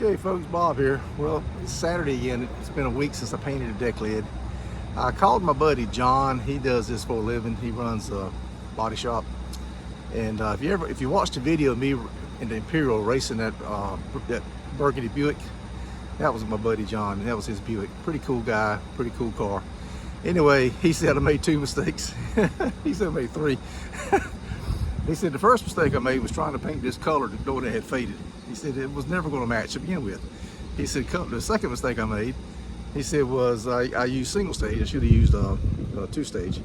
Okay folks, Bob here. Well, it's Saturday again. It's been a week since I painted a deck lid. I called my buddy John. He does this for a living. He runs a body shop. And if you watched the video of me in the Imperial racing that Burgundy Buick, that was my buddy John. That was his Buick. Pretty cool guy, pretty cool car. Anyway, he said I made 2 mistakes. He said I made 3. He said the first mistake I made was trying to paint this color the door that had faded. He said it was never going to match to begin with. He said the second mistake I made, he said, was I used single stage. I should have used a 2-stage.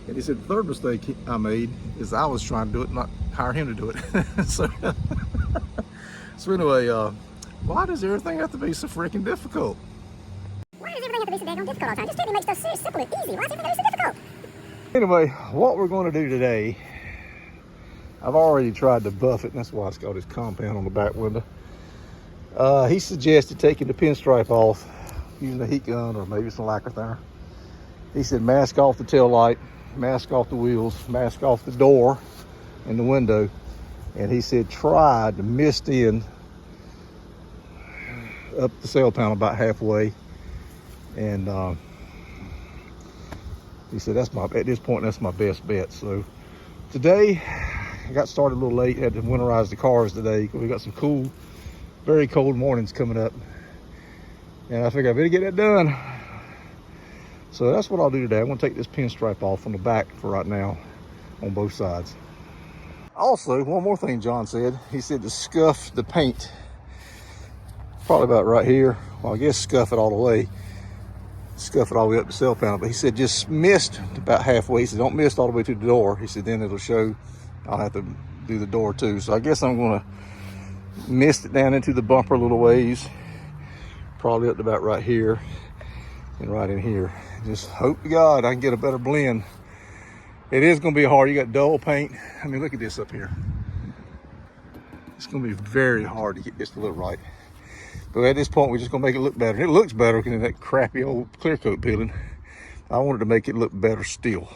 And he said the third mistake I made is I was trying to do it, not hire him to do it. so anyway, why does everything have to be so freaking difficult? Why does everything have to be so daggone difficult all the time? Just take me make stuff so simple and easy. Why is everything so difficult? Anyway, what we're going to do today, I've already tried to buff it, and that's why it's got this compound on the back window. He suggested taking the pinstripe off using a heat gun or maybe some lacquer thinner. He said mask off the tail light, mask off the wheels, mask off the door and the window. And he said try to mist in up the sail panel about halfway. And he said at this point that's my best bet. So today I got started a little late, had to winterize the cars today. We got some cool, very cold mornings coming up. And I figured I better get that done. So that's what I'll do today. I'm gonna take this pinstripe off from the back for right now on both sides. Also, one more thing John said. He said to scuff the paint, probably about right here. Well, I guess scuff it all the way. Scuff it all the way up the sail panel. But he said just mist about halfway. He said don't mist all the way to the door. He said then it'll show. I'll have to do the door too. So I guess I'm gonna mist it down into the bumper a little ways, probably up to about right here and right in here. Just hope to God I can get a better blend. It is gonna be hard. You got dull paint. I mean, look at this up here. It's gonna be very hard to get this to look right. But at this point, we're just gonna make it look better. And it looks better than that crappy old clear coat peeling. I wanted to make it look better still.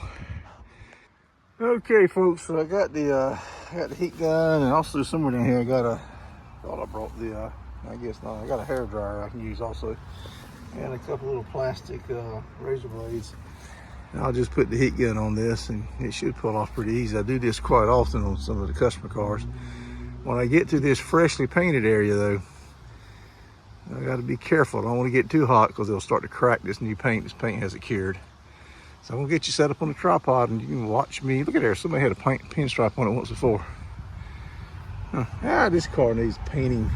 Okay, folks, so I got the heat gun, and also somewhere down here I thought I brought the, I guess not, I got a hair dryer I can use also, and a couple little plastic razor blades. And I'll just put the heat gun on this, and it should pull off pretty easy. I do this quite often on some of the customer cars. When I get to this freshly painted area, though, I got to be careful. I don't want to get too hot because it'll start to crack this new paint. This paint hasn't cured. So I'm gonna get you set up on the tripod and you can watch me. Look at there, somebody had a pinstripe on it once before. Huh. This car needs painting.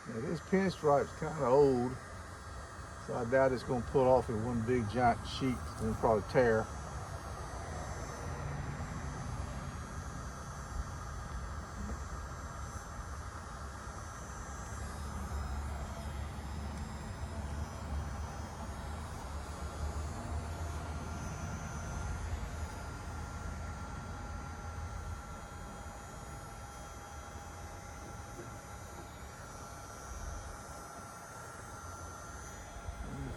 Now this pinstripe's kind of old, so I doubt it's gonna pull off in one big giant sheet and probably tear.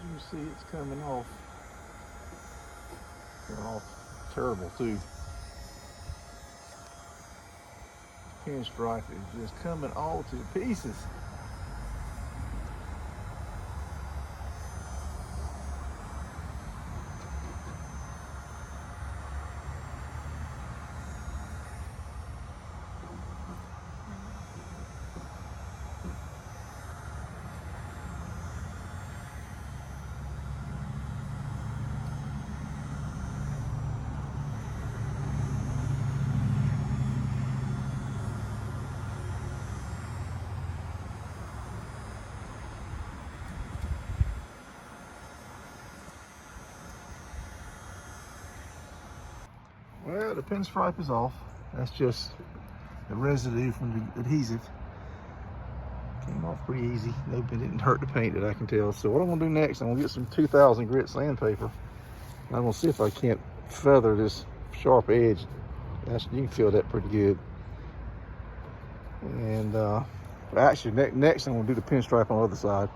You see it's coming off terrible too. Pinstripe is just coming all to pieces. Well, the pinstripe is off. That's just the residue from the adhesive. Came off pretty easy. Nope, it didn't hurt the paint that I can tell. So what I'm gonna do next, I'm gonna get some 2000 grit sandpaper. And I'm gonna see if I can't feather this sharp edge. You can feel that pretty good. And actually, next I'm gonna do the pinstripe on the other side.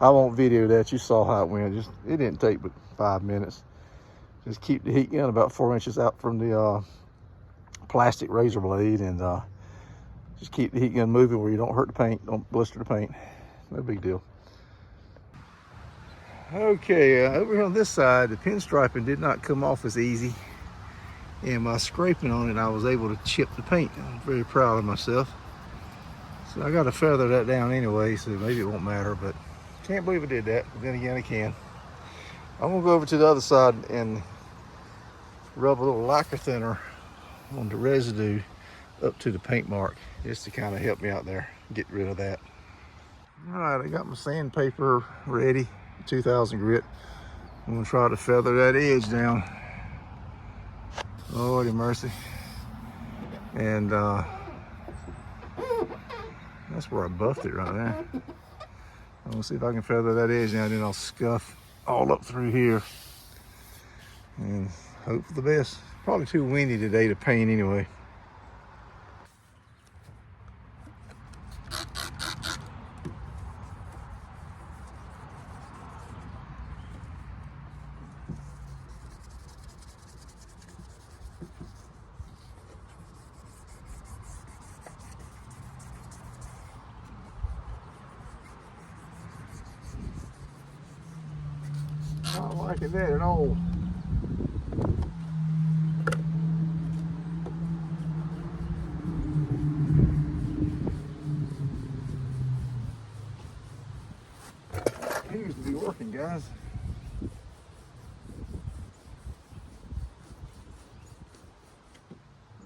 I won't video that. You saw how it went. It didn't take but 5 minutes. Just keep the heat gun about 4 inches out from the plastic razor blade, and just keep the heat gun moving where you don't hurt the paint, don't blister the paint. No big deal. Okay, over here on this side, the pinstriping did not come off as easy, and by scraping on it, I was able to chip the paint. I'm very proud of myself. So I got to feather that down anyway, so maybe it won't matter, but can't believe I did that. But then again, I can. I'm gonna go over to the other side and rub a little lacquer thinner on the residue up to the paint mark, just to kind of help me out there, get rid of that. All right, I got my sandpaper ready, 2000 grit. I'm gonna try to feather that edge down. Lordy mercy. And that's where I buffed it right there. I'm gonna see if I can feather that edge down, then I'll scuff all up through here and hope for the best. Probably too windy today to paint anyway. Not liking that at all. Appears to be working, guys.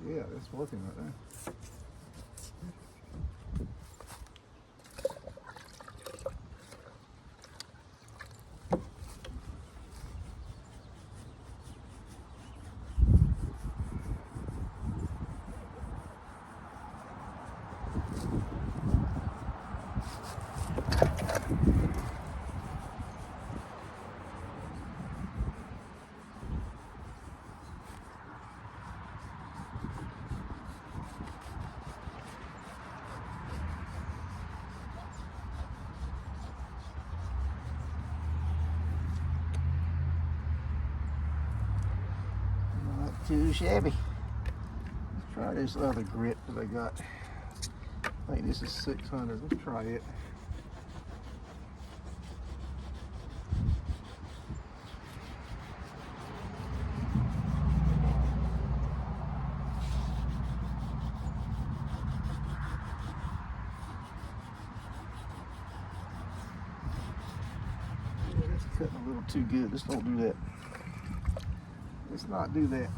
Yeah, it's working right now. Not too shabby. Let's try this other grit that I got. I think this is 600. Let's try it. Yeah, that's cutting a little too good. Let's don't do that. Let's not do that.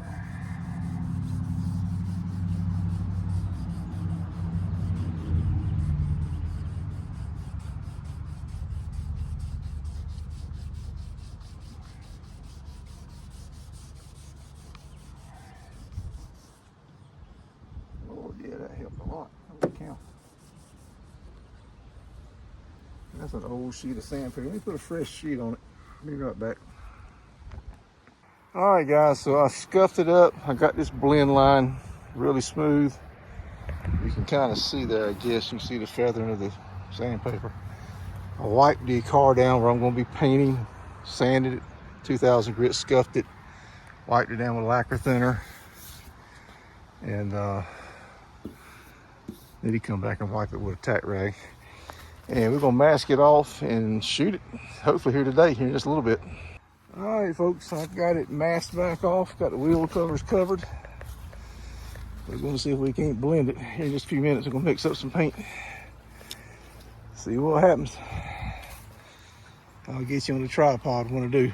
Lord, yeah, that helped a lot. Holy cow. That's an old sheet of sandpaper. Let me put a fresh sheet on it. Be right back. All right, guys, so I scuffed it up. I got this blend line really smooth. You can kind of see there, I guess. You can see the feathering of the sandpaper. I wiped the car down where I'm going to be painting, sanded it, 2000 grit, scuffed it, wiped it down with lacquer thinner, and maybe come back and wipe it with a tack rag. And we're going to mask it off and shoot it, hopefully here today, here in just a little bit. All right, folks, I've got it masked back off, got the wheel covers covered. We're going to see if we can't blend it here in just a few minutes. We're going to mix up some paint, see what happens. I'll get you on the tripod when I do.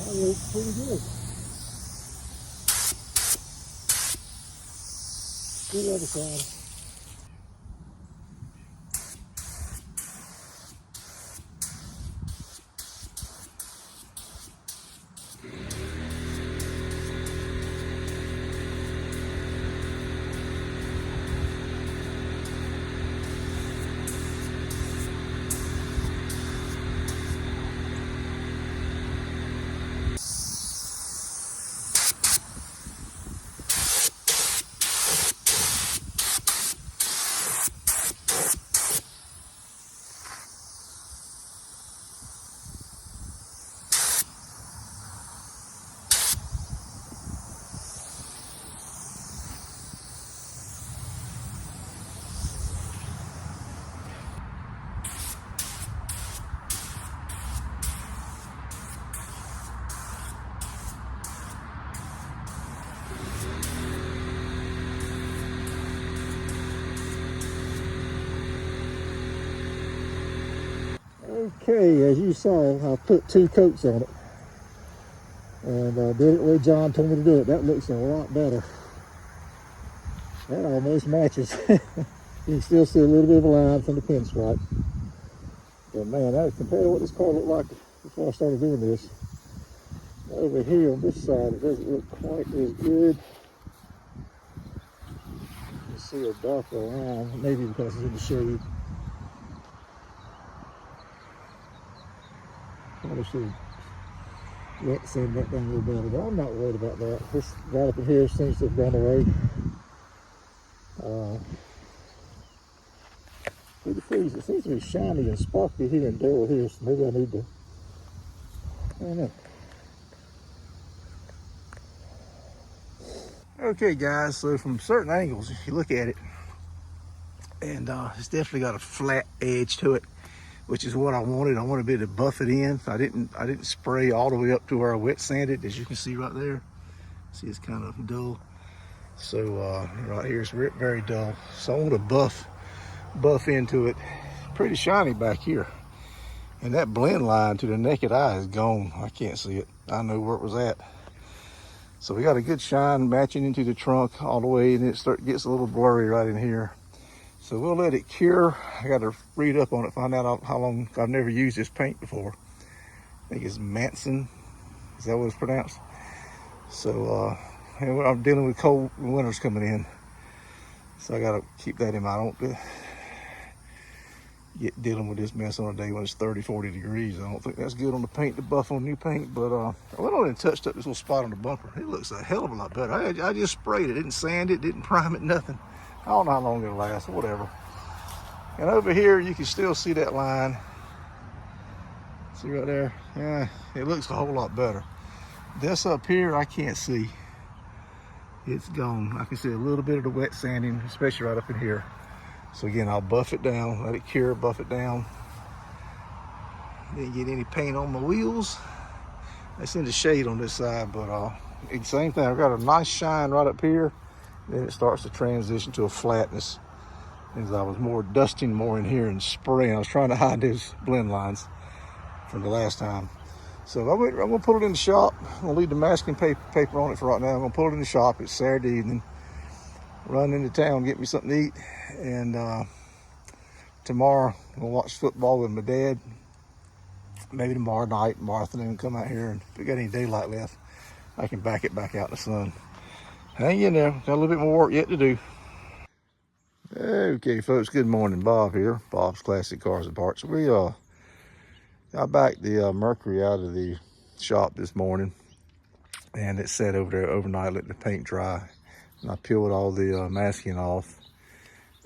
That looks pretty good. Good other side. Okay, as you saw, I put 2 coats on it. And did it the way John told me to do it. That looks a lot better. That almost matches. You can still see a little bit of a line from the pinstripe. But man, that compared to what this car looked like before I started doing this, over here on this side, it doesn't look quite as good. You see a darker line, maybe because it's in the shade. Probably should wet sand that down a little better, but I'm not worried about that. This right up in here seems to have gone away. Through the freeze, it seems to be shiny and sparkly here and dull here, so maybe I need to, I don't know. Okay guys, so from certain angles, if you look at it, and it's definitely got a flat edge to it, which is what I wanted. I wanted to be able to buff it in. I didn't spray all the way up to where I wet sanded, as you can see right there. See, it's kind of dull. So right here it's very dull. So I want to buff into it. Pretty shiny back here. And that blend line to the naked eye is gone. I can't see it. I know where it was at. So we got a good shine matching into the trunk all the way, and it gets a little blurry right in here. So we'll let it cure. I got to read up on it, find out how long. I've never used this paint before. I think it's Manson. Is that what it's pronounced? So I'm dealing with cold winters coming in. So I got to keep that in mind. I don't get dealing with this mess on a day when it's 30, 40 degrees. I don't think that's good on the paint to buff on new paint. But I went on and touched up this little spot on the bumper. It looks a hell of a lot better. I just sprayed it. Didn't sand it, didn't prime it, nothing. I don't know how long it'll last, whatever. And over here, you can still see that line. See right there? Yeah, it looks a whole lot better. This up here, I can't see. It's gone. I can see a little bit of the wet sanding, especially right up in here. So again, I'll buff it down, let it cure, buff it down. Didn't get any paint on my wheels. It's in the shade on this side, but same thing. I've got a nice shine right up here. Then it starts to transition to a flatness. As I was more dusting more in here and spraying. I was trying to hide those blend lines from the last time. So I'm gonna put it in the shop. I'm gonna leave the masking paper on it for right now. I'm gonna put it in the shop. It's Saturday evening. Run into town, get me something to eat. And tomorrow I'm gonna watch football with my dad. Maybe tomorrow night, tomorrow afternoon, come out here, and if we got any daylight left, I can back it back out in the sun. Hang in there, got a little bit more work yet to do. Okay folks, good morning. Bob here, Bob's Classic Cars and Parts. We got back the Mercury out of the shop this morning, and it sat over there overnight, let the paint dry. And I peeled all the masking off.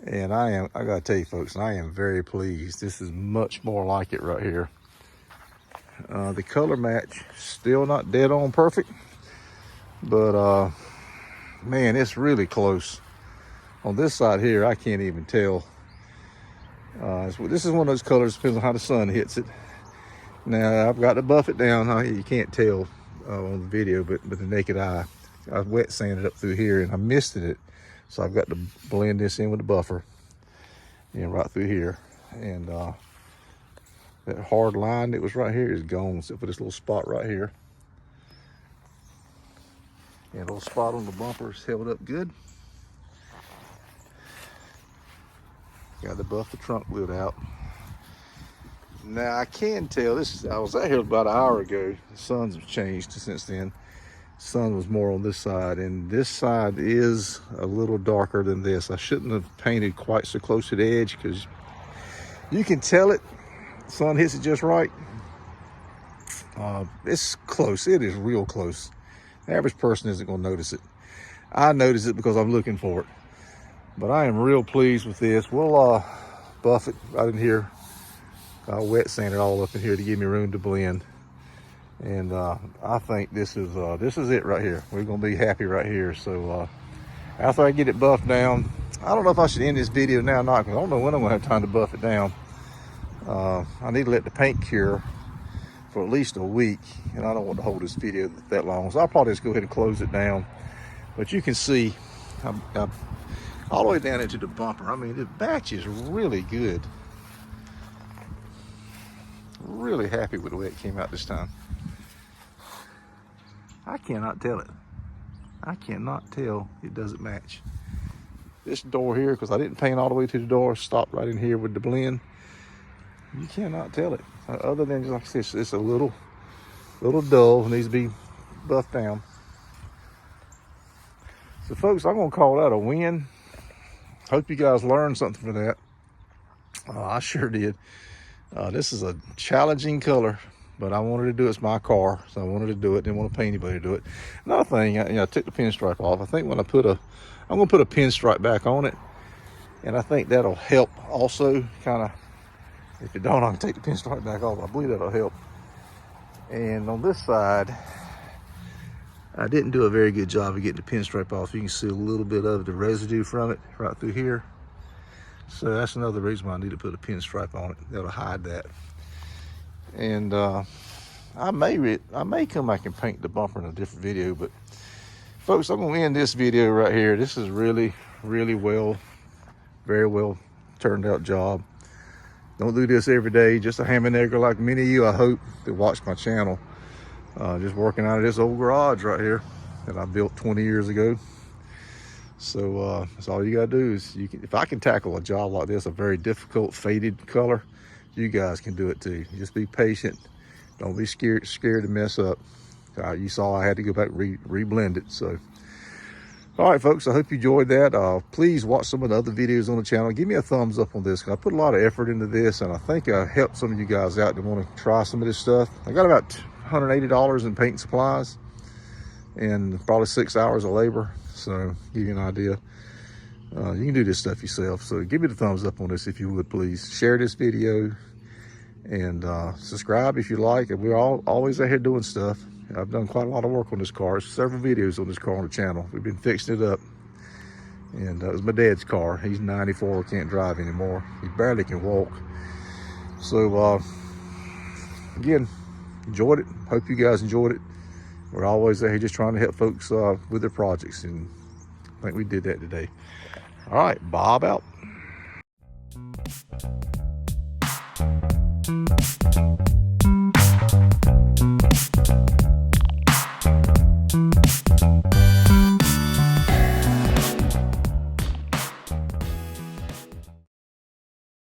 And I gotta tell you folks, I am very pleased. This is much more like it right here. The color match, still not dead on perfect, but man, it's really close. On this side here, I can't even tell. This is one of those colors, depends on how the sun hits it. Now, I've got to buff it down. You can't tell on the video, but the naked eye. I wet sanded up through here and I misted it. So I've got to blend this in with the buffer and right through here. And that hard line that was right here is gone, except for this little spot right here. And a little spot on the bumper is held up good. Got to buff the trunk lid out. Now I can tell I was out here about an hour ago. The sun's changed since then. Sun was more on this side, and this side is a little darker than this. I shouldn't have painted quite so close to the edge because you can tell it. Sun hits it just right. It's close. It is real close. The average person isn't going to notice it. I notice it because I'm looking for it. But I am real pleased with this. We'll buff it right in here. I'll wet sand it all up in here to give me room to blend. And I think this is it right here. We're gonna be happy right here. So after I get it buffed down, I don't know if I should end this video now or not, because I don't know when I'm gonna have time to buff it down. I need to let the paint cure for at least a week, and I don't want to hold this video that long. So I'll probably just go ahead and close it down. But you can see I'm all the way down into the bumper. I mean, the batch is really good. really happy with the way it came out this time. I cannot tell it. I cannot tell it doesn't match. This door here, because I didn't paint all the way to the door, stopped right in here with the blend. You cannot tell it. Other than, just like I said, it's a little dull, needs to be buffed down. So folks, I'm gonna call that a win. Hope you guys learned something from that. I sure did. This is a challenging color, but I wanted to do it. It's my car, so I wanted to do it. Didn't want to pay anybody to do it. Another thing, I took the pinstripe off. I think when I'm gonna put a pinstripe back on it, and I think that'll help also. Kind of, if it don't, I can take the pinstripe back off. I believe that'll help. And on this side, I didn't do a very good job of getting the pinstripe off. You can see a little bit of the residue from it right through here. So that's another reason why I need to put a pinstripe on it. That'll hide that. And I may come back and paint the bumper in a different video, but folks, I'm gonna end this video right here. This is really, really very well turned out job. Don't do this every day. Just a ham and egger like many of you, I hope, that watch my channel. Just working out of this old garage right here that I built 20 years ago. So that's all you gotta do is, if I can tackle a job like this, a very difficult faded color, you guys can do it too. Just be patient. Don't be scared to mess up. You saw I had to go back reblend it. So, all right, folks, I hope you enjoyed that. Please watch some of the other videos on the channel. Give me a thumbs up on this, because I put a lot of effort into this, and I think I helped some of you guys out that want to try some of this stuff. I got about $180 in paint supplies and probably 6 hours of labor. So give you an idea. You can do this stuff yourself. So give me the thumbs up on this if you would, please. Share this video and subscribe if you like. And we're always out here doing stuff. I've done quite a lot of work on this car. Several videos on this car on the channel. We've been fixing it up. And it was my dad's car. He's 94, can't drive anymore. He barely can walk. So again, enjoyed it. Hope you guys enjoyed it. We're always out here just trying to help folks with their projects, and I think we did that today. All right, Bob out.